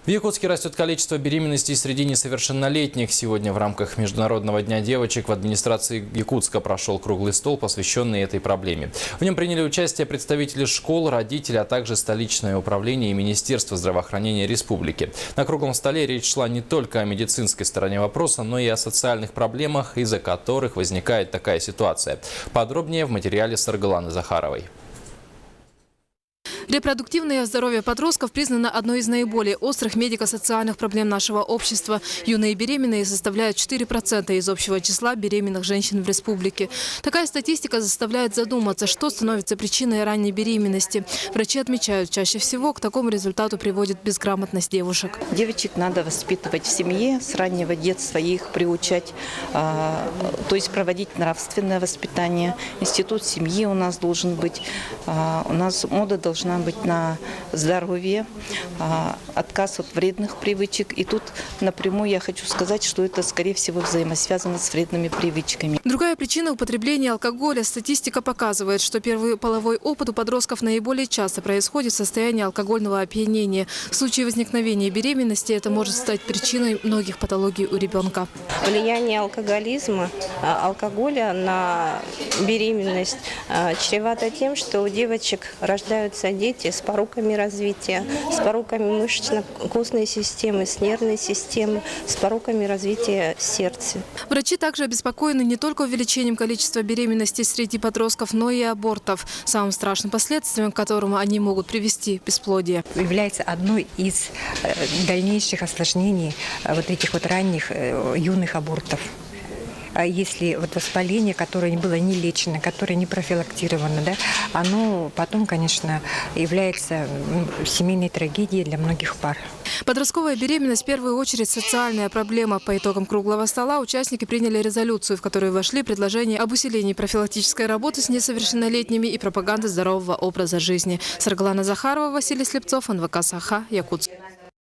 В Якутске растет количество беременностей среди несовершеннолетних. Сегодня в рамках Международного дня девочек в администрации Якутска прошел круглый стол, посвященный этой проблеме. В нем приняли участие представители школ, родители, а также столичное управление и Министерство здравоохранения республики. На круглом столе речь шла не только о медицинской стороне вопроса, но и о социальных проблемах, из-за которых возникает такая ситуация. Подробнее в материале Саргаланы Захаровой. Репродуктивное здоровье подростков признано одной из наиболее острых медико-социальных проблем нашего общества. Юные беременные составляют 4% из общего числа беременных женщин в республике. Такая статистика заставляет задуматься, что становится причиной ранней беременности. Врачи отмечают, чаще всего к такому результату приводит безграмотность девушек. Девочек надо воспитывать в семье, с раннего детства их приучать, то есть проводить нравственное воспитание. Институт семьи у нас должен быть, у нас мода должна быть на здоровье, отказ от вредных привычек. И тут напрямую я хочу сказать, что это, скорее всего, взаимосвязано с вредными привычками. Другая причина употребления алкоголя. Статистика показывает, что первый половой опыт у подростков наиболее часто происходит в состоянии алкогольного опьянения. В случае возникновения беременности это может стать причиной многих патологий у ребенка. Влияние алкоголя на беременность чревато тем, что у девочек рождаются дети с пороками развития, с пороками мышечно-костной системы, с нервной системы, с пороками развития сердца. Врачи также обеспокоены не только увеличением количества беременностей среди подростков, но и абортов. Самым страшным последствием, к которому они могут привести – бесплодие. Является одной из дальнейших осложнений вот этих вот ранних юных абортов. Если вот воспаление, которое было не лечено, которое не профилактировано, да, оно потом, конечно, является семейной трагедией для многих пар. Подростковая беременность в первую очередь социальная проблема. По итогам круглого стола участники приняли резолюцию, в которую вошли предложения об усилении профилактической работы с несовершеннолетними и пропаганды здорового образа жизни. Саргалана Захарова, Василий Слепцов, НВК Саха, Якутск.